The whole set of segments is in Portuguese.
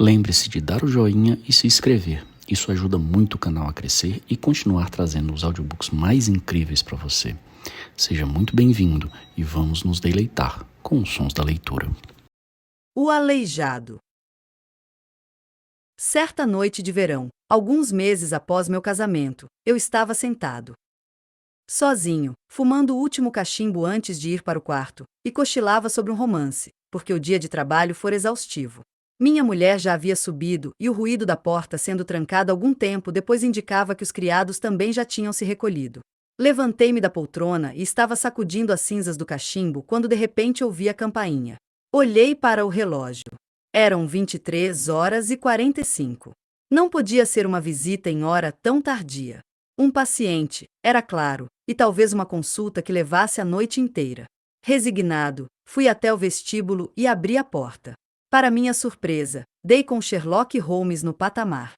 Lembre-se de dar o joinha e se inscrever. Isso ajuda muito o canal a crescer e continuar trazendo os audiobooks mais incríveis para você. Seja muito bem-vindo e vamos nos deleitar com os sons da leitura. O Aleijado. Certa noite de verão, alguns meses após meu casamento, eu estava sentado, sozinho, fumando o último cachimbo antes de ir para o quarto, e cochilava sobre um romance, porque o dia de trabalho fora exaustivo. Minha mulher já havia subido e o ruído da porta sendo trancada algum tempo depois indicava que os criados também já tinham se recolhido. Levantei-me da poltrona e estava sacudindo as cinzas do cachimbo quando de repente ouvi a campainha. Olhei para o relógio. Eram 23h45. Não podia ser uma visita em hora tão tardia. Um paciente, era claro, e talvez uma consulta que levasse a noite inteira. Resignado, fui até o vestíbulo e abri a porta. Para minha surpresa, dei com Sherlock Holmes no patamar.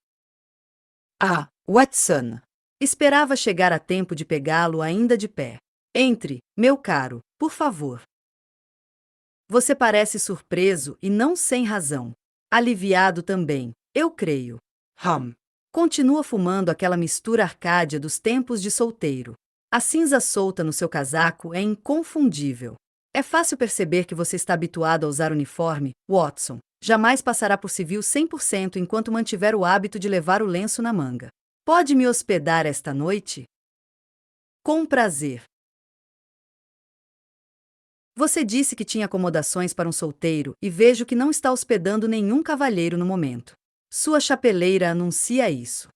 Ah, Watson! Esperava chegar a tempo de pegá-lo ainda de pé. Entre, meu caro, por favor. Você parece surpreso e não sem razão. Aliviado também, eu creio. Continua fumando aquela mistura arcádia dos tempos de solteiro. A cinza solta no seu casaco é inconfundível. É fácil perceber que você está habituado a usar uniforme, Watson. Jamais passará por civil 100% enquanto mantiver o hábito de levar o lenço na manga. Pode me hospedar esta noite? Com prazer. Você disse que tinha acomodações para um solteiro e vejo que não está hospedando nenhum cavalheiro no momento. Sua chapeleira anuncia isso.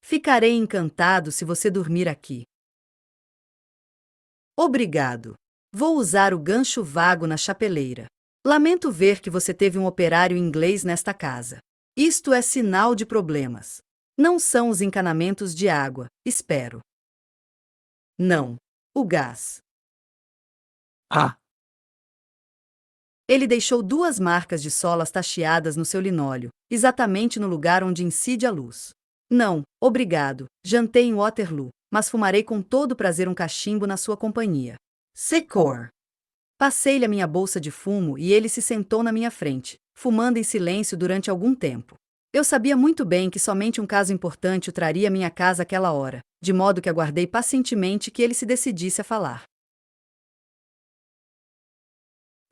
Ficarei encantado se você dormir aqui. Obrigado. Vou usar o gancho vago na chapeleira. Lamento ver que você teve um operário inglês nesta casa. Isto é sinal de problemas. Não são os encanamentos de água, espero. Não. O gás. Ele deixou 2 marcas de solas tacheadas no seu linóleo, exatamente no lugar onde incide a luz. Não, obrigado, jantei em Waterloo, mas fumarei com todo prazer um cachimbo na sua companhia. Secor. Passei-lhe a minha bolsa de fumo e ele se sentou na minha frente, fumando em silêncio durante algum tempo. Eu sabia muito bem que somente um caso importante o traria à minha casa àquela hora, de modo que aguardei pacientemente que ele se decidisse a falar.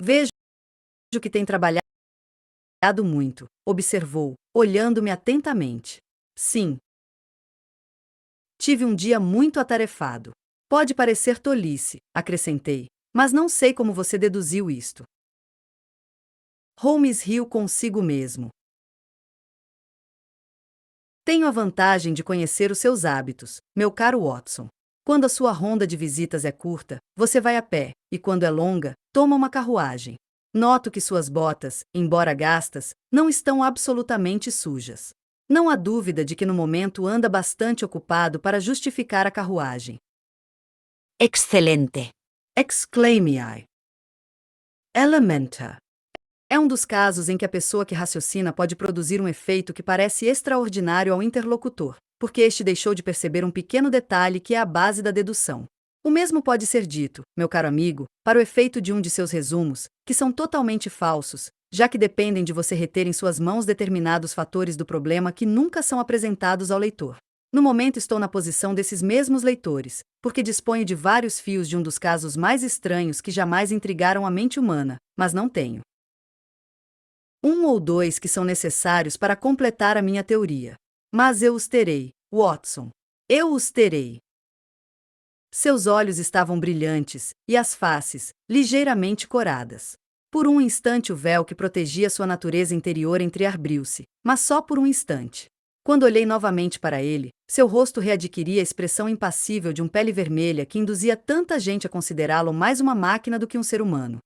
Vejo que tem trabalhado muito, observou, olhando-me atentamente. Sim. Tive um dia muito atarefado. Pode parecer tolice, acrescentei, mas não sei como você deduziu isto. Holmes riu consigo mesmo. Tenho a vantagem de conhecer os seus hábitos, meu caro Watson. Quando a sua ronda de visitas é curta, você vai a pé, e quando é longa, toma uma carruagem. Noto que suas botas, embora gastas, não estão absolutamente sujas. Não há dúvida de que no momento anda bastante ocupado para justificar a carruagem. Excelente! Exclaimei. Elementa. É um dos casos em que a pessoa que raciocina pode produzir um efeito que parece extraordinário ao interlocutor, porque este deixou de perceber um pequeno detalhe que é a base da dedução. O mesmo pode ser dito, meu caro amigo, para o efeito de um de seus resumos, que são totalmente falsos, já que dependem de você reter em suas mãos determinados fatores do problema que nunca são apresentados ao leitor. No momento estou na posição desses mesmos leitores, porque disponho de vários fios de um dos casos mais estranhos que jamais intrigaram a mente humana, mas não tenho. 1 ou 2 que são necessários para completar a minha teoria. Mas eu os terei, Watson. Eu os terei. Seus olhos estavam brilhantes, e as faces, ligeiramente coradas. Por um instante o véu que protegia sua natureza interior entreabriu-se, mas só por um instante. Quando olhei novamente para ele, seu rosto readquiria a expressão impassível de pele vermelha que induzia tanta gente a considerá-lo mais uma máquina do que um ser humano.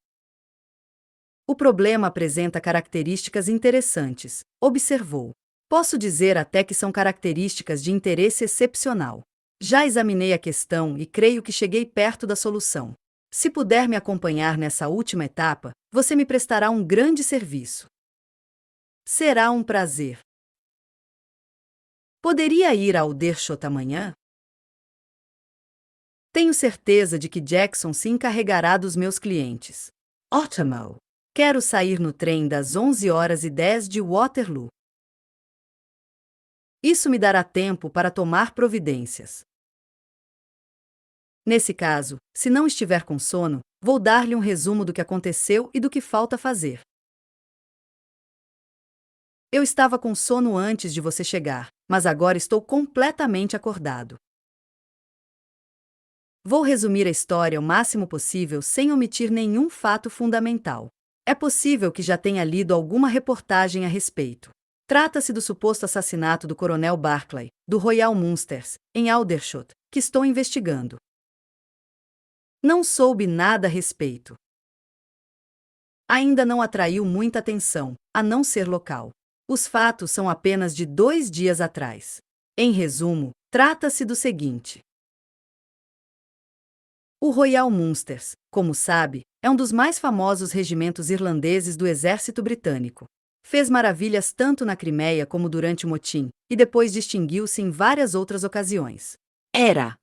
O problema apresenta características interessantes, observou. Posso dizer até que são características de interesse excepcional. Já examinei a questão e creio que cheguei perto da solução. Se puder me acompanhar nessa última etapa, você me prestará um grande serviço. Será um prazer. Poderia ir ao Aldershot amanhã? Tenho certeza de que Jackson se encarregará dos meus clientes. Ótimo! Quero sair no trem das 11h10 de Waterloo. Isso me dará tempo para tomar providências. Nesse caso, se não estiver com sono, vou dar-lhe um resumo do que aconteceu e do que falta fazer. Eu estava com sono antes de você chegar, mas agora estou completamente acordado. Vou resumir a história o máximo possível sem omitir nenhum fato fundamental. É possível que já tenha lido alguma reportagem a respeito. Trata-se do suposto assassinato do Coronel Barclay, do Royal Munsters, em Aldershot, que estou investigando. Não soube nada a respeito. Ainda não atraiu muita atenção, a não ser local. Os fatos são apenas de 2 dias atrás. Em resumo, trata-se do seguinte. O Royal Munsters, como sabe, é um dos mais famosos regimentos irlandeses do exército britânico. Fez maravilhas tanto na Crimeia como durante o motim, e depois distinguiu-se em várias outras ocasiões. Era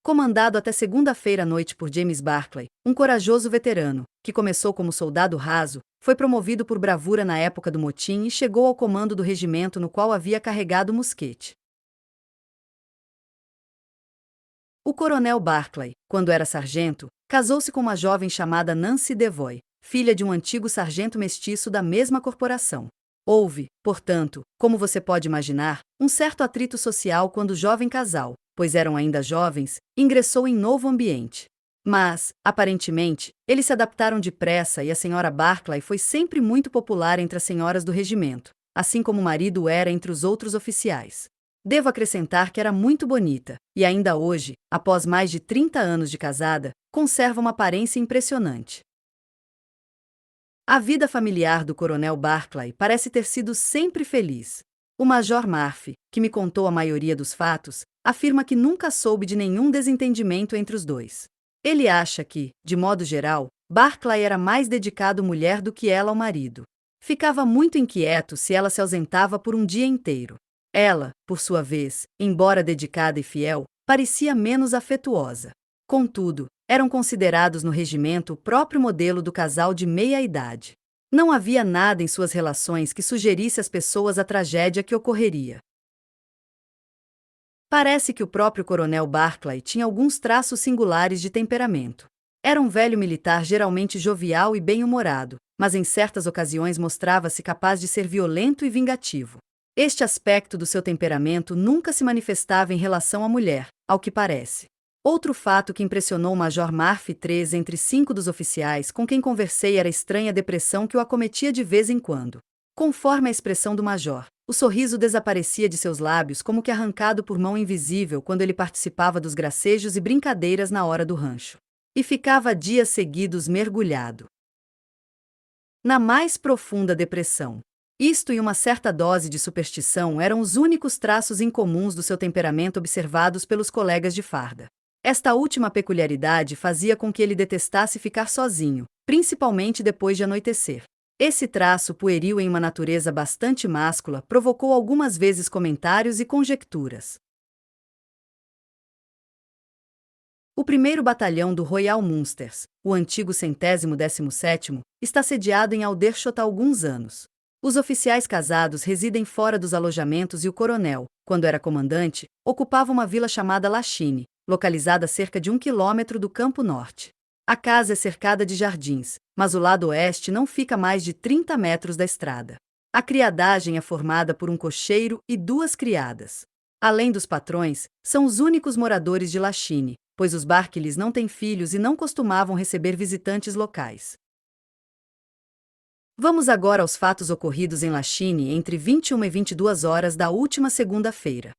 comandado até segunda-feira à noite por James Barclay, um corajoso veterano, que começou como soldado raso, foi promovido por bravura na época do motim e chegou ao comando do regimento no qual havia carregado mosquete. O coronel Barclay, quando era sargento, casou-se com uma jovem chamada Nancy Devoy, filha de um antigo sargento mestiço da mesma corporação. Houve, portanto, como você pode imaginar, um certo atrito social quando o jovem casal, pois eram ainda jovens, ingressou em novo ambiente. Mas, aparentemente, eles se adaptaram depressa e a senhora Barclay foi sempre muito popular entre as senhoras do regimento, assim como o marido era entre os outros oficiais. Devo acrescentar que era muito bonita, e ainda hoje, após mais de 30 anos de casada, conserva uma aparência impressionante. A vida familiar do coronel Barclay parece ter sido sempre feliz. O Major Murphy, que me contou a maioria dos fatos, afirma que nunca soube de nenhum desentendimento entre os dois. Ele acha que, de modo geral, Barclay era mais dedicado à mulher do que ela ao marido. Ficava muito inquieto se ela se ausentava por um dia inteiro. Ela, por sua vez, embora dedicada e fiel, parecia menos afetuosa. Contudo, eram considerados no regimento o próprio modelo do casal de meia-idade. Não havia nada em suas relações que sugerisse às pessoas a tragédia que ocorreria. Parece que o próprio coronel Barclay tinha alguns traços singulares de temperamento. Era um velho militar geralmente jovial e bem-humorado, mas em certas ocasiões mostrava-se capaz de ser violento e vingativo. Este aspecto do seu temperamento nunca se manifestava em relação à mulher, ao que parece. Outro fato que impressionou o Major Murphy III entre 5 dos oficiais com quem conversei era a estranha depressão que o acometia de vez em quando. Conforme a expressão do Major, o sorriso desaparecia de seus lábios como que arrancado por mão invisível quando ele participava dos gracejos e brincadeiras na hora do rancho. E ficava dias seguidos mergulhado na mais profunda depressão. Isto e uma certa dose de superstição eram os únicos traços incomuns do seu temperamento observados pelos colegas de farda. Esta última peculiaridade fazia com que ele detestasse ficar sozinho, principalmente depois de anoitecer. Esse traço pueril em uma natureza bastante máscula provocou algumas vezes comentários e conjecturas. O 1º Batalhão do Royal Munsters, o antigo 117º, está sediado em Aldershot há alguns anos. Os oficiais casados residem fora dos alojamentos e o coronel, quando era comandante, ocupava uma vila chamada Lachine, localizada a cerca de 1 quilômetro do Campo Norte. A casa é cercada de jardins, mas o lado oeste não fica a mais de 30 metros da estrada. A criadagem é formada por um cocheiro e 2 criadas. Além dos patrões, são os únicos moradores de Lachine, pois os Barclays não têm filhos e não costumavam receber visitantes locais. Vamos agora aos fatos ocorridos em Lachine entre 21 e 22 horas da última segunda-feira.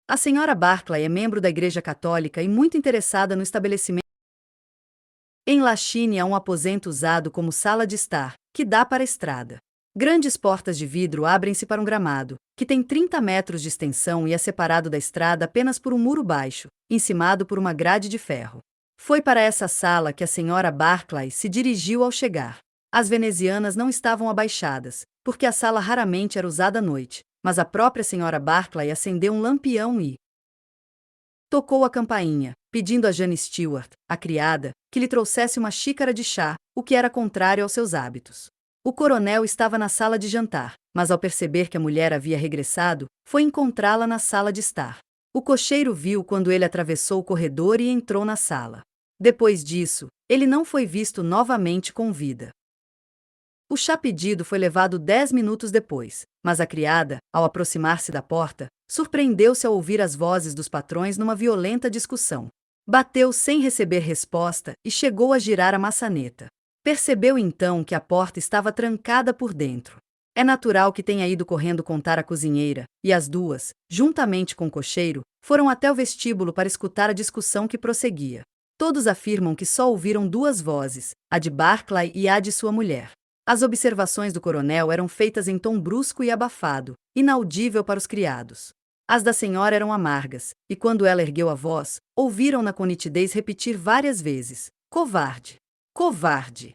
A senhora Barclay é membro da Igreja Católica e muito interessada no estabelecimento. Em Lachine há um aposento usado como sala de estar, que dá para a estrada. Grandes portas de vidro abrem-se para um gramado, que tem 30 metros de extensão e é separado da estrada apenas por um muro baixo, encimado por uma grade de ferro. Foi para essa sala que a senhora Barclay se dirigiu ao chegar. As venezianas não estavam abaixadas, porque a sala raramente era usada à noite, mas a própria senhora Barclay acendeu um lampião e tocou a campainha, pedindo a Jane Stewart, a criada, que lhe trouxesse uma xícara de chá, o que era contrário aos seus hábitos. O coronel estava na sala de jantar, mas ao perceber que a mulher havia regressado, foi encontrá-la na sala de estar. O cocheiro viu quando ele atravessou o corredor e entrou na sala. Depois disso, ele não foi visto novamente com vida. O chá pedido foi levado 10 minutos depois, mas a criada, ao aproximar-se da porta, surpreendeu-se ao ouvir as vozes dos patrões numa violenta discussão. Bateu sem receber resposta e chegou a girar a maçaneta. Percebeu então que a porta estava trancada por dentro. É natural que tenha ido correndo contar à cozinheira, e as duas, juntamente com o cocheiro, foram até o vestíbulo para escutar a discussão que prosseguia. Todos afirmam que só ouviram duas vozes, a de Barclay e a de sua mulher. As observações do coronel eram feitas em tom brusco e abafado, inaudível para os criados. As da senhora eram amargas, e quando ela ergueu a voz, ouviram-na com nitidez repetir várias vezes: covarde! Covarde!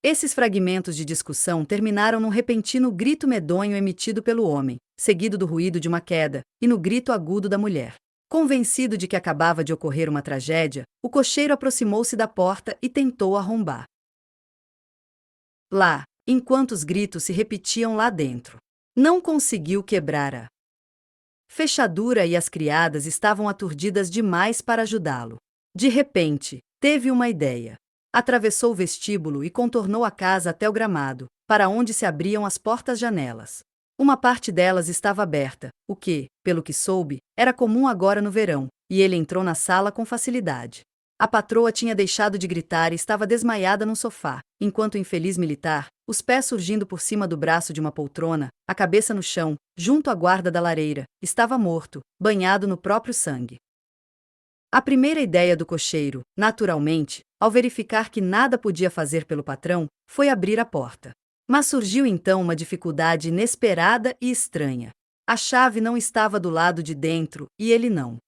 Esses fragmentos de discussão terminaram num repentino grito medonho emitido pelo homem, seguido do ruído de uma queda, e no grito agudo da mulher. Convencido de que acabava de ocorrer uma tragédia, o cocheiro aproximou-se da porta e tentou arrombar. Lá, enquanto os gritos se repetiam lá dentro, não conseguiu quebrar a fechadura e as criadas estavam aturdidas demais para ajudá-lo. De repente, teve uma ideia. Atravessou o vestíbulo e contornou a casa até o gramado, para onde se abriam as portas-janelas. Uma parte delas estava aberta, o que, pelo que soube, era comum agora no verão, e ele entrou na sala com facilidade. A patroa tinha deixado de gritar e estava desmaiada no sofá, enquanto o infeliz militar, os pés surgindo por cima do braço de uma poltrona, a cabeça no chão, junto à guarda da lareira, estava morto, banhado no próprio sangue. A primeira ideia do cocheiro, naturalmente, ao verificar que nada podia fazer pelo patrão, foi abrir a porta. Mas surgiu então uma dificuldade inesperada e estranha. A chave não estava do lado de dentro, e ele não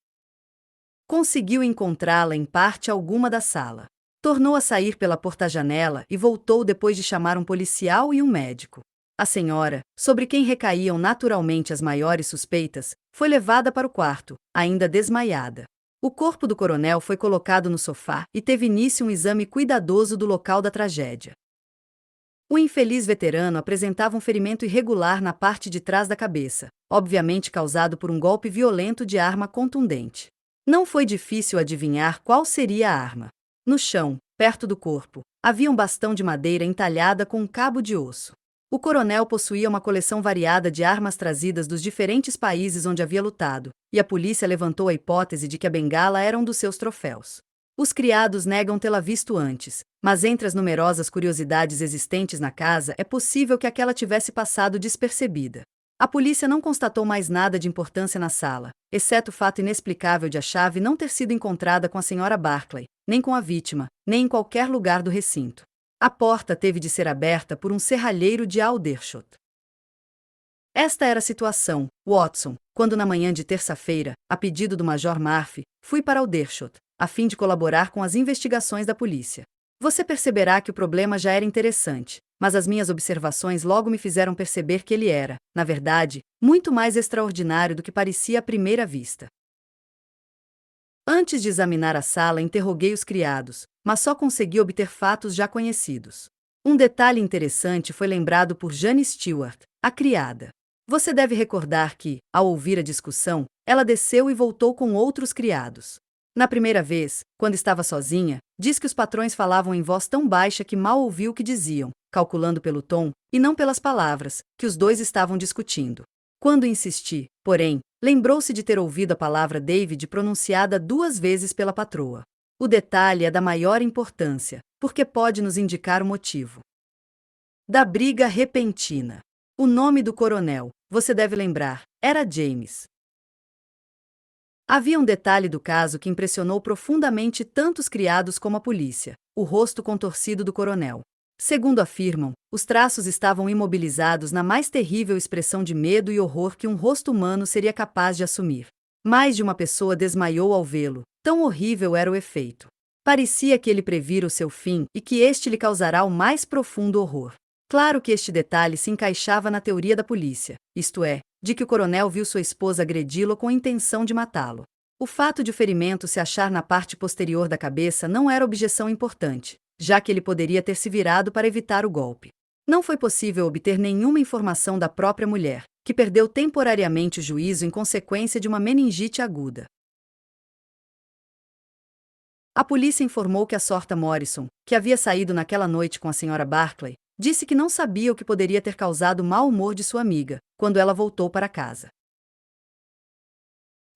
conseguiu encontrá-la em parte alguma da sala. Tornou a sair pela porta-janela e voltou depois de chamar um policial e um médico. A senhora, sobre quem recaíam naturalmente as maiores suspeitas, foi levada para o quarto, ainda desmaiada. O corpo do coronel foi colocado no sofá e teve início um exame cuidadoso do local da tragédia. O infeliz veterano apresentava um ferimento irregular na parte de trás da cabeça, obviamente causado por um golpe violento de arma contundente. Não foi difícil adivinhar qual seria a arma. No chão, perto do corpo, havia um bastão de madeira entalhada com um cabo de osso. O coronel possuía uma coleção variada de armas trazidas dos diferentes países onde havia lutado, e a polícia levantou a hipótese de que a bengala era um dos seus troféus. Os criados negam tê-la visto antes, mas entre as numerosas curiosidades existentes na casa é possível que aquela tivesse passado despercebida. A polícia não constatou mais nada de importância na sala, exceto o fato inexplicável de a chave não ter sido encontrada com a senhora Barclay, nem com a vítima, nem em qualquer lugar do recinto. A porta teve de ser aberta por um serralheiro de Aldershot. Esta era a situação, Watson, quando na manhã de terça-feira, a pedido do Major Murphy, fui para Aldershot, a fim de colaborar com as investigações da polícia. Você perceberá que o problema já era interessante, mas as minhas observações logo me fizeram perceber que ele era, na verdade, muito mais extraordinário do que parecia à primeira vista. Antes de examinar a sala, interroguei os criados, mas só consegui obter fatos já conhecidos. Um detalhe interessante foi lembrado por Jane Stewart, a criada. Você deve recordar que, ao ouvir a discussão, ela desceu e voltou com outros criados. Na primeira vez, quando estava sozinha, diz que os patrões falavam em voz tão baixa que mal ouviu o que diziam, calculando pelo tom, e não pelas palavras, que os dois estavam discutindo. Quando insisti, porém, lembrou-se de ter ouvido a palavra David pronunciada 2 vezes pela patroa. O detalhe é da maior importância, porque pode nos indicar o motivo da briga repentina. O nome do coronel, você deve lembrar, era James. Havia um detalhe do caso que impressionou profundamente tanto os criados como a polícia: o rosto contorcido do coronel. Segundo afirmam, os traços estavam imobilizados na mais terrível expressão de medo e horror que um rosto humano seria capaz de assumir. Mais de uma pessoa desmaiou ao vê-lo, tão horrível era o efeito. Parecia que ele previra o seu fim e que este lhe causará o mais profundo horror. Claro que este detalhe se encaixava na teoria da polícia, isto é, de que o coronel viu sua esposa agredi-lo com a intenção de matá-lo. O fato de o ferimento se achar na parte posterior da cabeça não era objeção importante, já que ele poderia ter se virado para evitar o golpe. Não foi possível obter nenhuma informação da própria mulher, que perdeu temporariamente o juízo em consequência de uma meningite aguda. A polícia informou que a Sorta Morrison, que havia saído naquela noite com a Sra. Barclay, disse que não sabia o que poderia ter causado o mau humor de sua amiga, quando ela voltou para casa.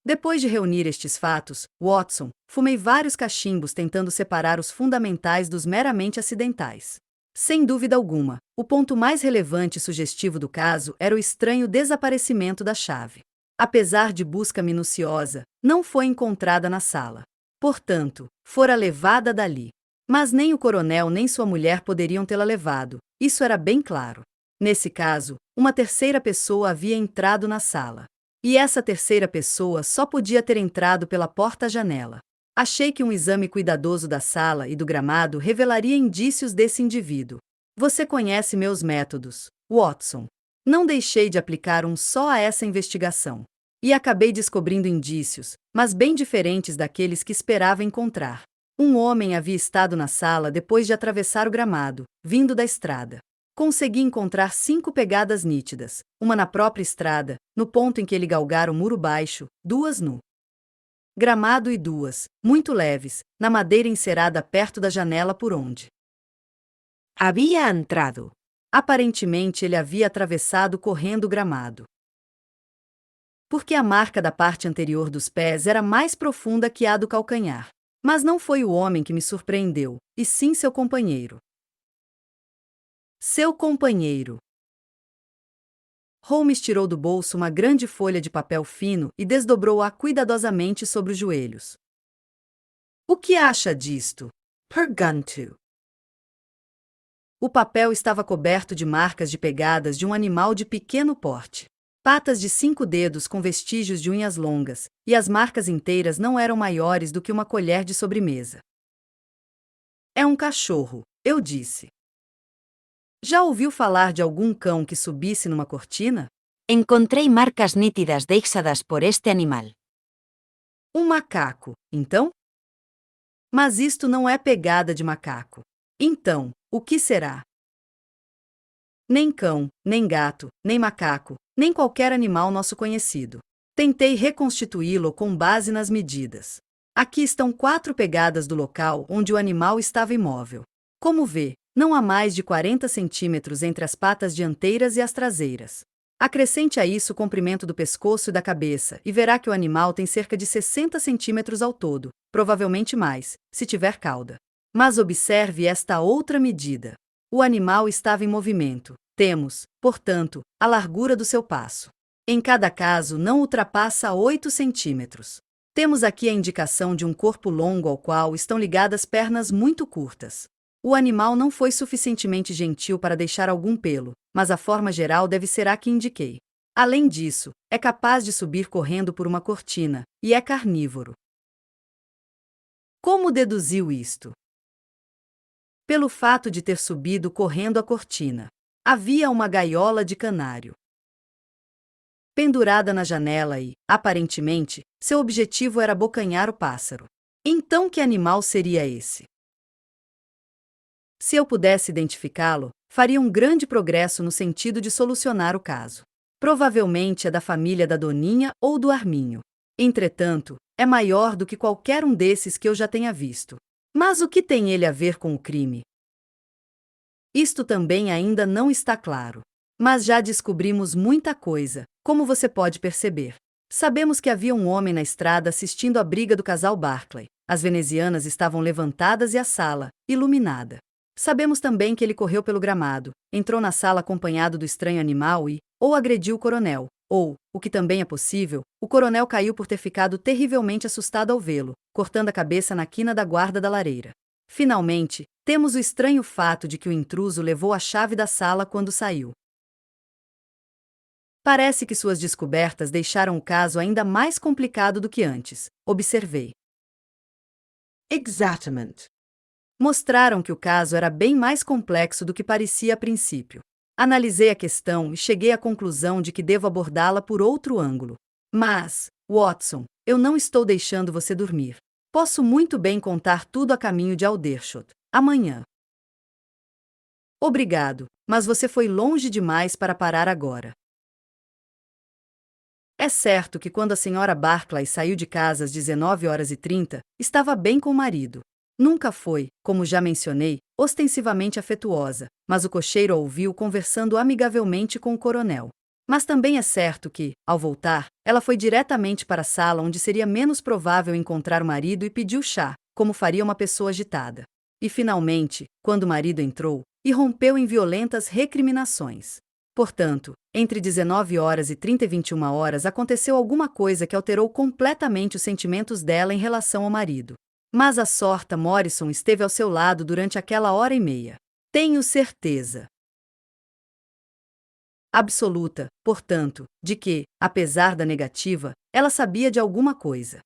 Depois de reunir estes fatos, Watson, fumei vários cachimbos tentando separar os fundamentais dos meramente acidentais. Sem dúvida alguma, o ponto mais relevante e sugestivo do caso era o estranho desaparecimento da chave. Apesar de busca minuciosa, não foi encontrada na sala. Portanto, fora levada dali. Mas nem o coronel nem sua mulher poderiam tê-la levado, isso era bem claro. Nesse caso, uma terceira pessoa havia entrado na sala. E essa terceira pessoa só podia ter entrado pela porta-janela. Achei que um exame cuidadoso da sala e do gramado revelaria indícios desse indivíduo. Você conhece meus métodos, Watson. Não deixei de aplicar um só a essa investigação. E acabei descobrindo indícios, mas bem diferentes daqueles que esperava encontrar. Um homem havia estado na sala depois de atravessar o gramado, vindo da estrada. Consegui encontrar 5 pegadas nítidas, uma na própria estrada, no ponto em que ele galgara o muro baixo, 2 no gramado e 2, muito leves, na madeira encerada perto da janela por onde había entrado. Aparentemente ele havia atravessado correndo o gramado. Porque a marca da parte anterior dos pés era mais profunda que a do calcanhar. Mas não foi o homem que me surpreendeu, e sim seu companheiro. Seu companheiro. Holmes tirou do bolso uma grande folha de papel fino e desdobrou-a cuidadosamente sobre os joelhos. O que acha disto? Pergunto. O papel estava coberto de marcas de pegadas de um animal de pequeno porte. Patas de 5 dedos com vestígios de unhas longas, e as marcas inteiras não eram maiores do que uma colher de sobremesa. É um cachorro, eu disse. Já ouviu falar de algum cão que subisse numa cortina? Encontrei marcas nítidas deixadas por este animal. Um macaco, então? Mas isto não é pegada de macaco. Então, o que será? Nem cão, nem gato, nem macaco, nem qualquer animal nosso conhecido. Tentei reconstituí-lo com base nas medidas. Aqui estão 4 pegadas do local onde o animal estava imóvel. Como vê, não há mais de 40 centímetros entre as patas dianteiras e as traseiras. Acrescente a isso o comprimento do pescoço e da cabeça e verá que o animal tem cerca de 60 centímetros ao todo, provavelmente mais, se tiver cauda. Mas observe esta outra medida. O animal estava em movimento. Temos, portanto, a largura do seu passo. Em cada caso, não ultrapassa 8 centímetros. Temos aqui a indicação de um corpo longo ao qual estão ligadas pernas muito curtas. O animal não foi suficientemente gentil para deixar algum pelo, mas a forma geral deve ser a que indiquei. Além disso, é capaz de subir correndo por uma cortina, e é carnívoro. Como deduziu isto? Pelo fato de ter subido correndo a cortina. Havia uma gaiola de canário pendurada na janela e, aparentemente, seu objetivo era abocanhar o pássaro. Então que animal seria esse? Se eu pudesse identificá-lo, faria um grande progresso no sentido de solucionar o caso. Provavelmente é da família da Doninha ou do Arminho. Entretanto, é maior do que qualquer um desses que eu já tenha visto. Mas o que tem ele a ver com o crime? Isto também ainda não está claro. Mas já descobrimos muita coisa, como você pode perceber. Sabemos que havia um homem na estrada assistindo à briga do casal Barclay. As venezianas estavam levantadas e a sala, iluminada. Sabemos também que ele correu pelo gramado, entrou na sala acompanhado do estranho animal e, ou agrediu o coronel, ou, o que também é possível, o coronel caiu por ter ficado terrivelmente assustado ao vê-lo, cortando a cabeça na quina da guarda da lareira. Finalmente, temos o estranho fato de que o intruso levou a chave da sala quando saiu. Parece que suas descobertas deixaram o caso ainda mais complicado do que antes, observei. Exatamente. Mostraram que o caso era bem mais complexo do que parecia a princípio. Analisei a questão e cheguei à conclusão de que devo abordá-la por outro ângulo. Mas, Watson, eu não estou deixando você dormir. Posso muito bem contar tudo a caminho de Aldershot. Amanhã. Obrigado, mas você foi longe demais para parar agora. É certo que quando a senhora Barclay saiu de casa às 19h30, estava bem com o marido. Nunca foi, como já mencionei, ostensivamente afetuosa, mas o cocheiro a ouviu conversando amigavelmente com o coronel. Mas também é certo que, ao voltar, ela foi diretamente para a sala onde seria menos provável encontrar o marido e pediu chá, como faria uma pessoa agitada. E finalmente, quando o marido entrou, irrompeu em violentas recriminações. Portanto, entre 19h30 e 21h aconteceu alguma coisa que alterou completamente os sentimentos dela em relação ao marido. Mas a Sorta Morrison esteve ao seu lado durante aquela hora e meia. Tenho certeza absoluta, portanto, de que, apesar da negativa, ela sabia de alguma coisa.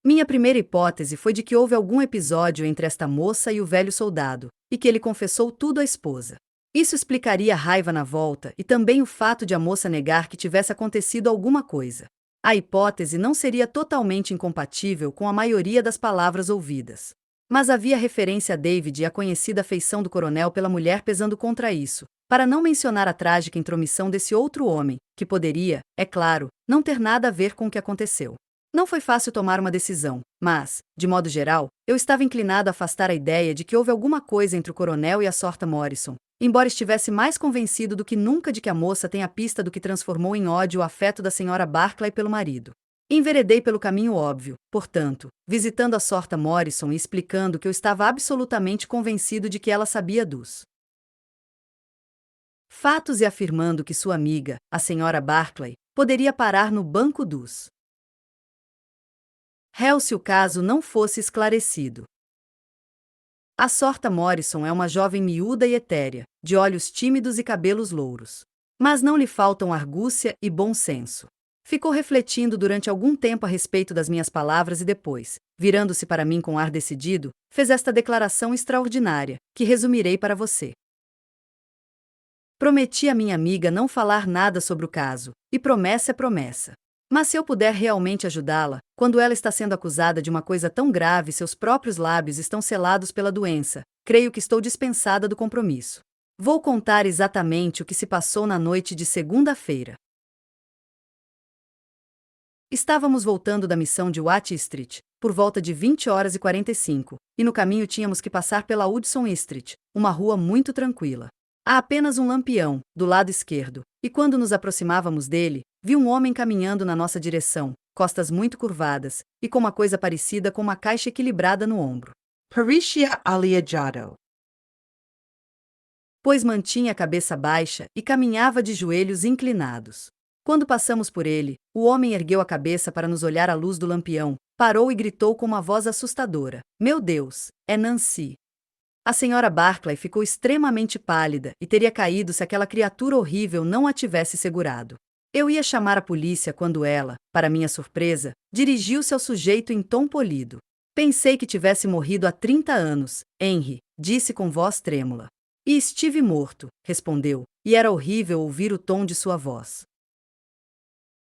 Minha primeira hipótese foi de que houve algum episódio entre esta moça e o velho soldado, e que ele confessou tudo à esposa. Isso explicaria a raiva na volta e também o fato de a moça negar que tivesse acontecido alguma coisa. A hipótese não seria totalmente incompatível com a maioria das palavras ouvidas. Mas havia referência a David e a conhecida afeição do coronel pela mulher pesando contra isso, para não mencionar a trágica intromissão desse outro homem, que poderia, é claro, não ter nada a ver com o que aconteceu. Não foi fácil tomar uma decisão, mas, de modo geral, eu estava inclinado a afastar a ideia de que houve alguma coisa entre o coronel e a Sorta Morrison, embora estivesse mais convencido do que nunca de que a moça tem a pista do que transformou em ódio o afeto da senhora Barclay pelo marido. Enveredei pelo caminho óbvio, portanto, visitando a Sorta Morrison e explicando que eu estava absolutamente convencido de que ela sabia dos fatos e afirmando que sua amiga, a senhora Barclay, poderia parar no banco dos réus se o caso não fosse esclarecido. A Sorta Morrison é uma jovem miúda e etérea, de olhos tímidos e cabelos louros. Mas não lhe faltam argúcia e bom senso. Ficou refletindo durante algum tempo a respeito das minhas palavras e depois, virando-se para mim com ar decidido, fez esta declaração extraordinária, que resumirei para você. Prometi à minha amiga não falar nada sobre o caso, e promessa é promessa. Mas se eu puder realmente ajudá-la, quando ela está sendo acusada de uma coisa tão grave e seus próprios lábios estão selados pela doença, creio que estou dispensada do compromisso. Vou contar exatamente o que se passou na noite de segunda-feira. Estávamos voltando da missão de Watch Street, por volta de 20h45, e no caminho tínhamos que passar pela Hudson Street, uma rua muito tranquila. Há apenas um lampião, do lado esquerdo, e quando nos aproximávamos dele, vi um homem caminhando na nossa direção, costas muito curvadas, e com uma coisa parecida com uma caixa equilibrada no ombro. Parisha Aliajado. Pois mantinha a cabeça baixa e caminhava de joelhos inclinados. Quando passamos por ele, o homem ergueu a cabeça para nos olhar à luz do lampião, parou e gritou com uma voz assustadora: "Meu Deus, é Nancy!" A senhora Barclay ficou extremamente pálida e teria caído se aquela criatura horrível não a tivesse segurado. Eu ia chamar a polícia quando ela, para minha surpresa, dirigiu-se ao sujeito em tom polido. Pensei que tivesse morrido há 30 anos, Henry, disse com voz trêmula. E estive morto, respondeu, e era horrível ouvir o tom de sua voz.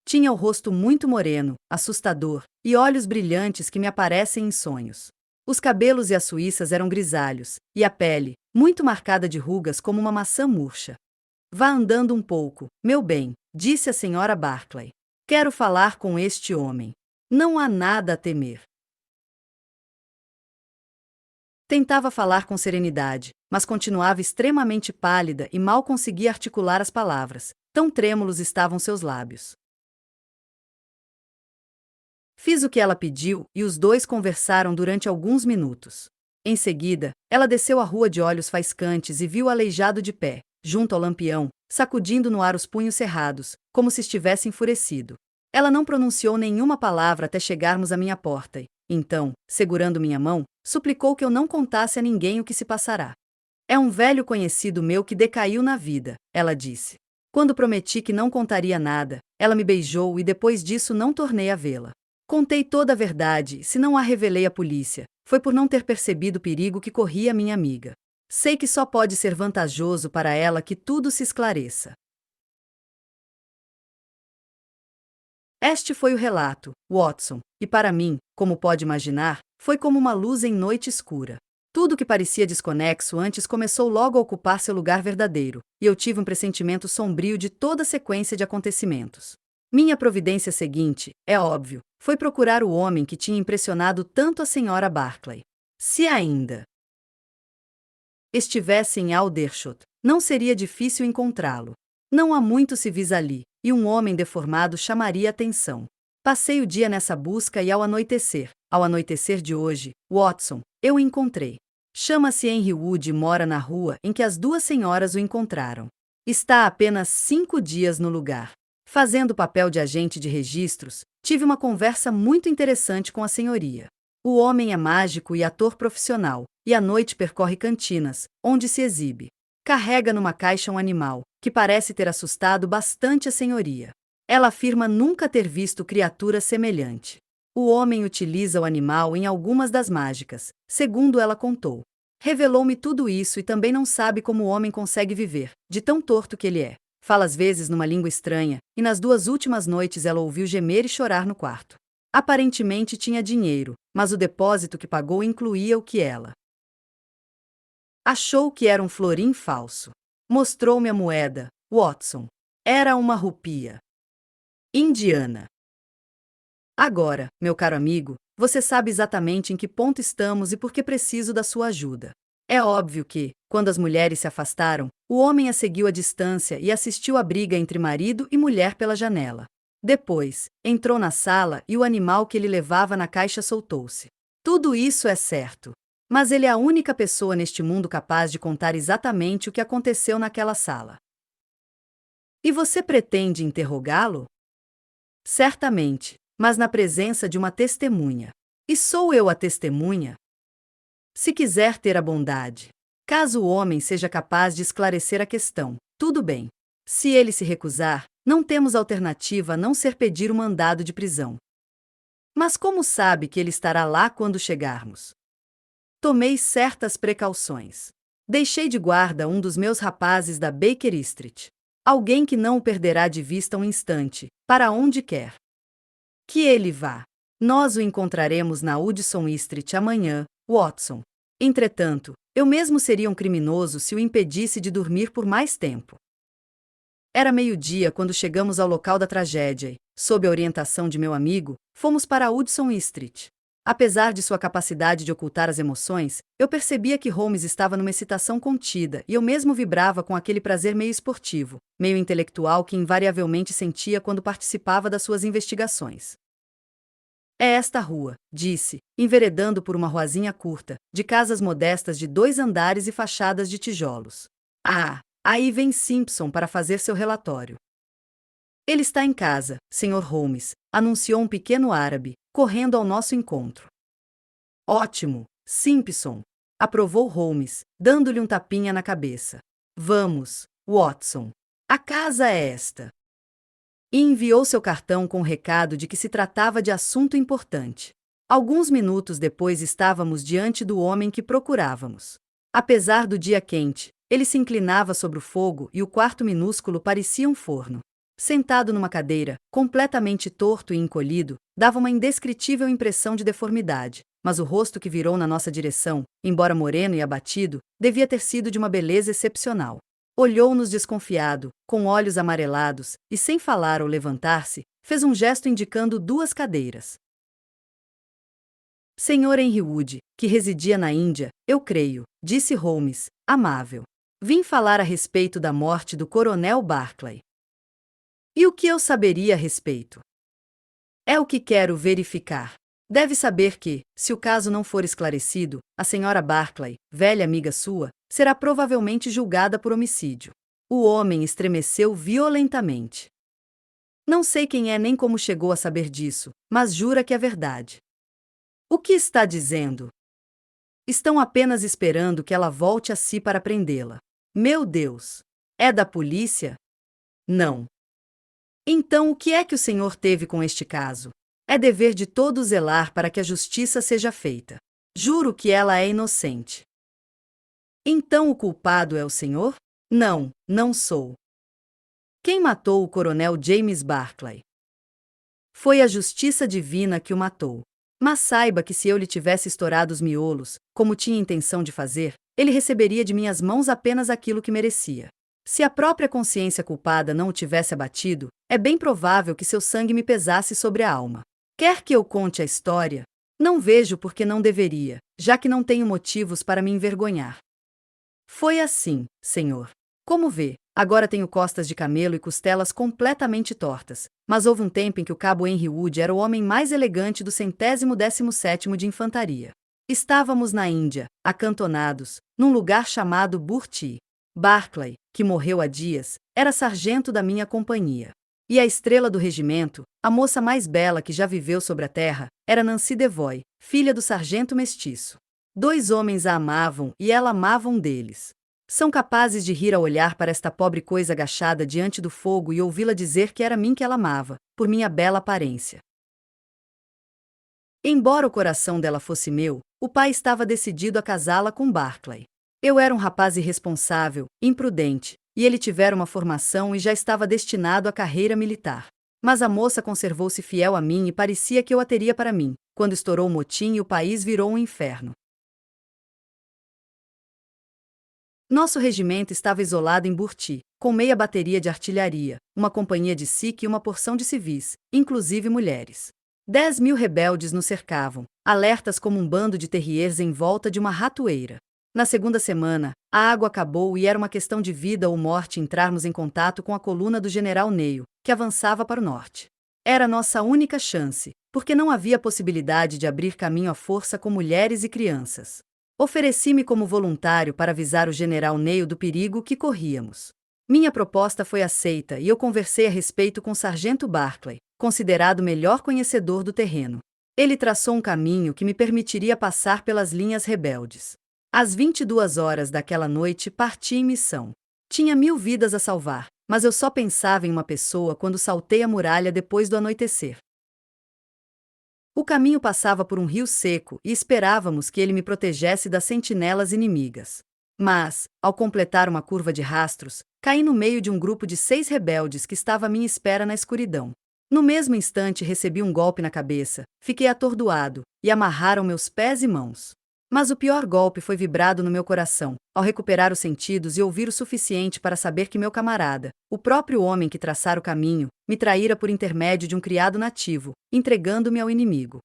Tinha o rosto muito moreno, assustador, e olhos brilhantes que me aparecem em sonhos. Os cabelos e as suíças eram grisalhos, e a pele, muito marcada de rugas como uma maçã murcha. Vá andando um pouco, meu bem, disse a senhora Barclay. Quero falar com este homem. Não há nada a temer. Tentava falar com serenidade, mas continuava extremamente pálida e mal conseguia articular as palavras, tão trêmulos estavam seus lábios. Fiz o que ela pediu e os dois conversaram durante alguns minutos. Em seguida, ela desceu a rua de olhos faiscantes e viu o aleijado de pé, junto ao lampião, sacudindo no ar os punhos cerrados, como se estivesse enfurecido. Ela não pronunciou nenhuma palavra até chegarmos à minha porta e, então, segurando minha mão, suplicou que eu não contasse a ninguém o que se passará. É um velho conhecido meu que decaiu na vida, ela disse. Quando prometi que não contaria nada, ela me beijou e depois disso não tornei a vê-la. Contei toda a verdade, e se não a revelei à polícia, foi por não ter percebido o perigo que corria a minha amiga. Sei que só pode ser vantajoso para ela que tudo se esclareça. Este foi o relato, Watson, e para mim, como pode imaginar, foi como uma luz em noite escura. Tudo que parecia desconexo antes começou logo a ocupar seu lugar verdadeiro, e eu tive um pressentimento sombrio de toda a sequência de acontecimentos. Minha providência seguinte, é óbvio, foi procurar o homem que tinha impressionado tanto a senhora Barclay. Se ainda estivesse em Aldershot, não seria difícil encontrá-lo. Não há muito civis ali, e um homem deformado chamaria atenção. Passei o dia nessa busca e ao anoitecer de hoje, Watson, eu o encontrei. Chama-se Henry Wood e mora na rua em que as duas senhoras o encontraram. Está há apenas 5 dias no lugar. Fazendo papel de agente de registros, tive uma conversa muito interessante com a senhoria. O homem é mágico e ator profissional, e à noite percorre cantinas, onde se exibe. Carrega numa caixa um animal, que parece ter assustado bastante a senhoria. Ela afirma nunca ter visto criatura semelhante. O homem utiliza o animal em algumas das mágicas, segundo ela contou. Revelou-me tudo isso e também não sabe como o homem consegue viver, de tão torto que ele é. Fala às vezes numa língua estranha, e nas 2 últimas noites ela ouviu gemer e chorar no quarto. Aparentemente tinha dinheiro, mas o depósito que pagou incluía o que ela achou que era um florim falso. Mostrou-me a moeda, Watson. Era uma rupia indiana. Agora, meu caro amigo, você sabe exatamente em que ponto estamos e por que preciso da sua ajuda. É óbvio que, quando as mulheres se afastaram, o homem a seguiu à distância e assistiu à briga entre marido e mulher pela janela. Depois, entrou na sala e o animal que ele levava na caixa soltou-se. Tudo isso é certo. Mas ele é a única pessoa neste mundo capaz de contar exatamente o que aconteceu naquela sala. E você pretende interrogá-lo? Certamente, mas na presença de uma testemunha. E sou eu a testemunha? Se quiser ter a bondade. Caso o homem seja capaz de esclarecer a questão, tudo bem. Se ele se recusar, não temos alternativa a não ser pedir o mandado de prisão. Mas como sabe que ele estará lá quando chegarmos? Tomei certas precauções. Deixei de guarda um dos meus rapazes da Baker Street. Alguém que não o perderá de vista um instante, para onde quer que ele vá. Nós o encontraremos na Hudson Street amanhã, Watson. Entretanto, eu mesmo seria um criminoso se o impedisse de dormir por mais tempo. Era meio-dia quando chegamos ao local da tragédia e, sob a orientação de meu amigo, fomos para a Hudson Street. Apesar de sua capacidade de ocultar as emoções, eu percebia que Holmes estava numa excitação contida e eu mesmo vibrava com aquele prazer meio esportivo, meio intelectual que invariavelmente sentia quando participava das suas investigações. É esta rua, disse, enveredando por uma ruazinha curta, de casas modestas de 2 andares e fachadas de tijolos. Ah, aí vem Simpson para fazer seu relatório. Ele está em casa, Sr. Holmes, anunciou um pequeno árabe, correndo ao nosso encontro. Ótimo, Simpson, aprovou Holmes, dando-lhe um tapinha na cabeça. Vamos, Watson. A casa é esta. E enviou seu cartão com o recado de que se tratava de assunto importante. Alguns minutos depois estávamos diante do homem que procurávamos. Apesar do dia quente, ele se inclinava sobre o fogo e o quarto minúsculo parecia um forno. Sentado numa cadeira, completamente torto e encolhido, dava uma indescritível impressão de deformidade, mas o rosto que virou na nossa direção, embora moreno e abatido, devia ter sido de uma beleza excepcional. Olhou-nos desconfiado, com olhos amarelados, e sem falar ou levantar-se, fez um gesto indicando 2 cadeiras. Sr. Henry Wood, que residia na Índia, eu creio, disse Holmes, amável. Vim falar a respeito da morte do coronel Barclay. E o que eu saberia a respeito? É o que quero verificar. Deve saber que, se o caso não for esclarecido, a senhora Barclay, velha amiga sua, será provavelmente julgada por homicídio. O homem estremeceu violentamente. Não sei quem é nem como chegou a saber disso, mas jura que é verdade. O que está dizendo? Estão apenas esperando que ela volte a si para prendê-la. Meu Deus! É da polícia? Não. Então o que é que o senhor teve com este caso? É dever de todos zelar para que a justiça seja feita. Juro que ela é inocente. Então o culpado é o senhor? Não, não sou. Quem matou o coronel James Barclay? Foi a justiça divina que o matou. Mas saiba que se eu lhe tivesse estourado os miolos, como tinha intenção de fazer, ele receberia de minhas mãos apenas aquilo que merecia. Se a própria consciência culpada não o tivesse abatido, é bem provável que seu sangue me pesasse sobre a alma. Quer que eu conte a história? Não vejo por que não deveria, já que não tenho motivos para me envergonhar. Foi assim, senhor. Como vê, agora tenho costas de camelo e costelas completamente tortas, mas houve um tempo em que o cabo Henry Wood era o homem mais elegante do 117º de infantaria. Estávamos na Índia, acantonados, num lugar chamado Burti. Barclay, que morreu há dias, era sargento da minha companhia. E a estrela do regimento, a moça mais bela que já viveu sobre a terra, era Nancy Devoy, filha do sargento mestiço. 2 homens a amavam e ela amava um deles. São capazes de rir ao olhar para esta pobre coisa agachada diante do fogo e ouvi-la dizer que era mim que ela amava, por minha bela aparência. Embora o coração dela fosse meu, o pai estava decidido a casá-la com Barclay. Eu era um rapaz irresponsável, imprudente, e ele tivera uma formação e já estava destinado à carreira militar. Mas a moça conservou-se fiel a mim e parecia que eu a teria para mim, quando estourou o motim e o país virou um inferno. Nosso regimento estava isolado em Burti, com meia bateria de artilharia, uma companhia de Sikh e uma porção de civis, inclusive mulheres. 10.000 rebeldes nos cercavam, alertas como um bando de terriers em volta de uma ratoeira. Na segunda semana, a água acabou e era uma questão de vida ou morte entrarmos em contato com a coluna do general Neil, que avançava para o norte. Era nossa única chance, porque não havia possibilidade de abrir caminho à força com mulheres e crianças. Ofereci-me como voluntário para avisar o general Neil do perigo que corríamos. Minha proposta foi aceita e eu conversei a respeito com o sargento Barclay, considerado o melhor conhecedor do terreno. Ele traçou um caminho que me permitiria passar pelas linhas rebeldes. Às 22 horas daquela noite parti em missão. Tinha 1000 vidas a salvar, mas eu só pensava em uma pessoa quando saltei a muralha depois do anoitecer. O caminho passava por um rio seco e esperávamos que ele me protegesse das sentinelas inimigas. Mas, ao completar uma curva de rastros, caí no meio de um grupo de 6 rebeldes que estava à minha espera na escuridão. No mesmo instante recebi um golpe na cabeça, fiquei atordoado, e amarraram meus pés e mãos. Mas o pior golpe foi vibrado no meu coração, ao recuperar os sentidos e ouvir o suficiente para saber que meu camarada, o próprio homem que traçara o caminho, me traíra por intermédio de um criado nativo, entregando-me ao inimigo.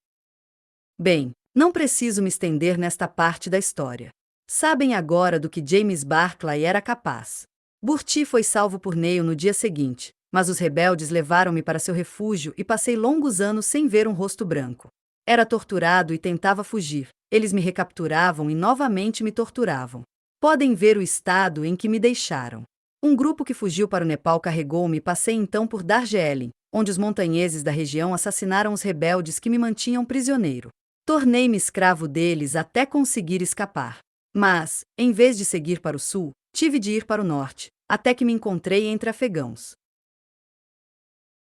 Bem, não preciso me estender nesta parte da história. Sabem agora do que James Barclay era capaz. Burti foi salvo por Neil no dia seguinte, mas os rebeldes levaram-me para seu refúgio e passei longos anos sem ver um rosto branco. Era torturado e tentava fugir. Eles me recapturavam e novamente me torturavam. Podem ver o estado em que me deixaram. Um grupo que fugiu para o Nepal carregou-me e passei então por Darjeeling, onde os montanheses da região assassinaram os rebeldes que me mantinham prisioneiro. Tornei-me escravo deles até conseguir escapar. Mas, em vez de seguir para o sul, tive de ir para o norte, até que me encontrei entre afegãos.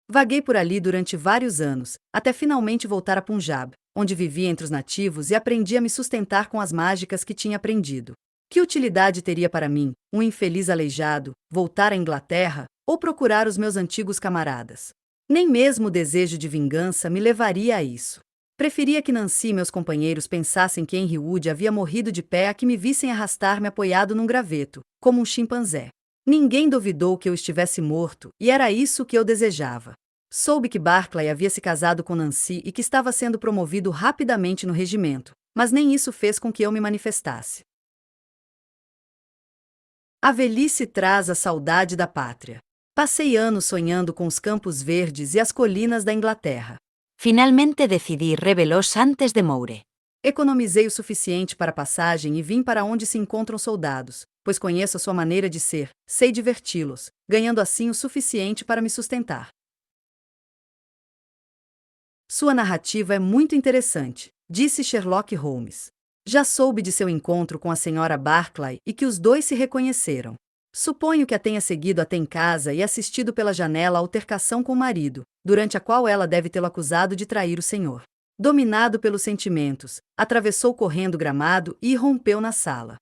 Vaguei por ali durante vários anos, até finalmente voltar a Punjab, onde vivi entre os nativos e aprendi a me sustentar com as mágicas que tinha aprendido. Que utilidade teria para mim, um infeliz aleijado, voltar à Inglaterra ou procurar os meus antigos camaradas? Nem mesmo o desejo de vingança me levaria a isso. Preferia que Nancy e meus companheiros pensassem que Henry Wood havia morrido de pé a que me vissem arrastar-me apoiado num graveto, como um chimpanzé. Ninguém duvidou que eu estivesse morto, e era isso que eu desejava. Soube que Barclay havia se casado com Nancy e que estava sendo promovido rapidamente no regimento, mas nem isso fez com que eu me manifestasse. A velhice traz a saudade da pátria. Passei anos sonhando com os campos verdes e as colinas da Inglaterra. Finalmente decidí revelos antes de Moure. Economizei o suficiente para a passagem e vim para onde se encontram soldados, pois conheço a sua maneira de ser, sei diverti-los, ganhando assim o suficiente para me sustentar. Sua narrativa é muito interessante, disse Sherlock Holmes. Já soube de seu encontro com a senhora Barclay e que os dois se reconheceram. Suponho que a tenha seguido até em casa e assistido pela janela a altercação com o marido, durante a qual ela deve tê-lo acusado de trair o senhor. Dominado pelos sentimentos, atravessou correndo o gramado e irrompeu na sala.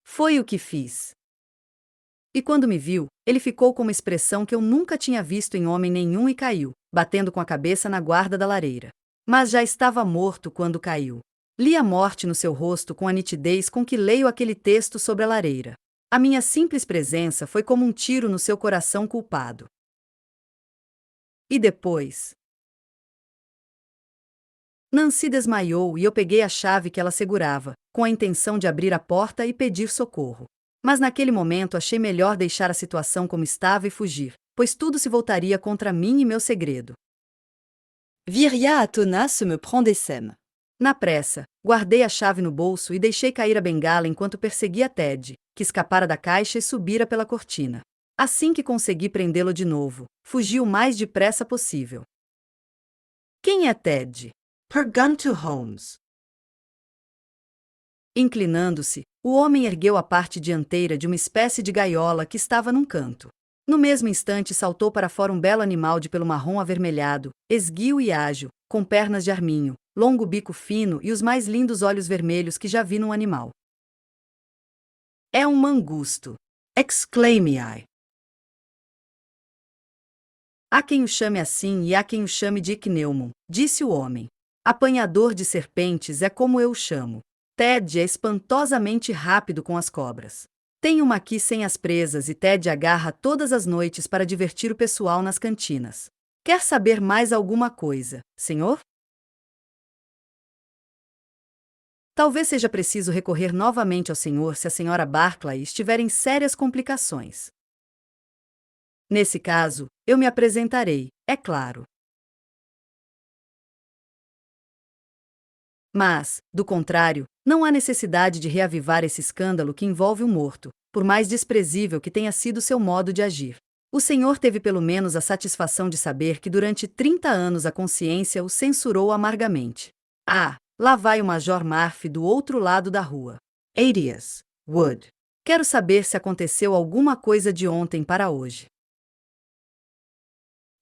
Foi o que fiz. E quando me viu, ele ficou com uma expressão que eu nunca tinha visto em homem nenhum e caiu, batendo com a cabeça na guarda da lareira. Mas já estava morto quando caiu. Li a morte no seu rosto com a nitidez com que leio aquele texto sobre a lareira. A minha simples presença foi como um tiro no seu coração culpado. E depois? Nancy desmaiou e eu peguei a chave que ela segurava, com a intenção de abrir a porta e pedir socorro. Mas naquele momento achei melhor deixar a situação como estava e fugir, pois tudo se voltaria contra mim e meu segredo. Viria atona se me prendessem. Na pressa, guardei a chave no bolso e deixei cair a bengala enquanto perseguia Ted, que escapara da caixa e subira pela cortina. Assim que consegui prendê-lo de novo, fugi o mais depressa possível. Quem é Ted? Pergunto Holmes. Inclinando-se, o homem ergueu a parte dianteira de uma espécie de gaiola que estava num canto. No mesmo instante saltou para fora um belo animal de pelo marrom avermelhado, esguio e ágil, com pernas de arminho, longo bico fino e os mais lindos olhos vermelhos que já vi num animal. É um mangusto. Exclaimei. Há quem o chame assim e há quem o chame de ichneumon, disse o homem. Apanhador de serpentes é como eu o chamo. Ted é espantosamente rápido com as cobras. Tem uma aqui sem as presas e Ted agarra todas as noites para divertir o pessoal nas cantinas. Quer saber mais alguma coisa, senhor? Talvez seja preciso recorrer novamente ao senhor se a senhora Barclay estiver em sérias complicações. Nesse caso, eu me apresentarei, é claro. Mas, do contrário, não há necessidade de reavivar esse escândalo que envolve o morto, por mais desprezível que tenha sido seu modo de agir. O senhor teve pelo menos a satisfação de saber que durante 30 anos a consciência o censurou amargamente. Ah, lá vai o Major Murphy do outro lado da rua. Adius. Wood. Quero saber se aconteceu alguma coisa de ontem para hoje.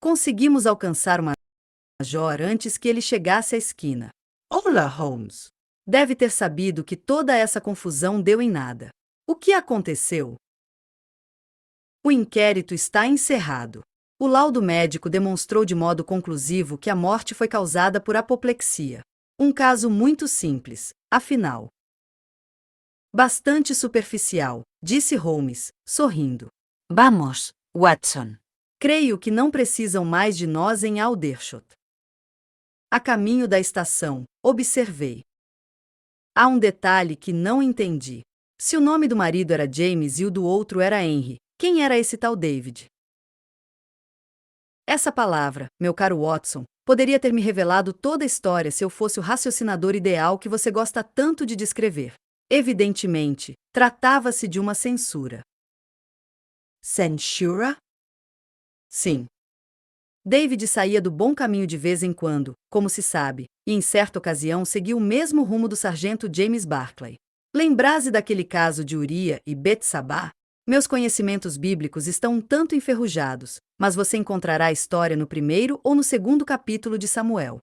Conseguimos alcançar o Major antes que ele chegasse à esquina. Olá, Holmes. Deve ter sabido que toda essa confusão deu em nada. O que aconteceu? O inquérito está encerrado. O laudo médico demonstrou de modo conclusivo que a morte foi causada por apoplexia. Um caso muito simples, afinal. Bastante superficial, disse Holmes, sorrindo. Vamos, Watson. Creio que não precisam mais de nós em Aldershot. A caminho da estação, observei. Há um detalhe que não entendi. Se o nome do marido era James e o do outro era Henry, quem era esse tal David? Essa palavra, meu caro Watson, poderia ter me revelado toda a história se eu fosse o raciocinador ideal que você gosta tanto de descrever. Evidentemente, tratava-se de uma censura. Censura? Sim. David saía do bom caminho de vez em quando, como se sabe, e em certa ocasião seguiu o mesmo rumo do sargento James Barclay. Lembrase daquele caso de Uria e Betsabá? Meus conhecimentos bíblicos estão um tanto enferrujados, mas você encontrará a história no primeiro ou no segundo capítulo de Samuel.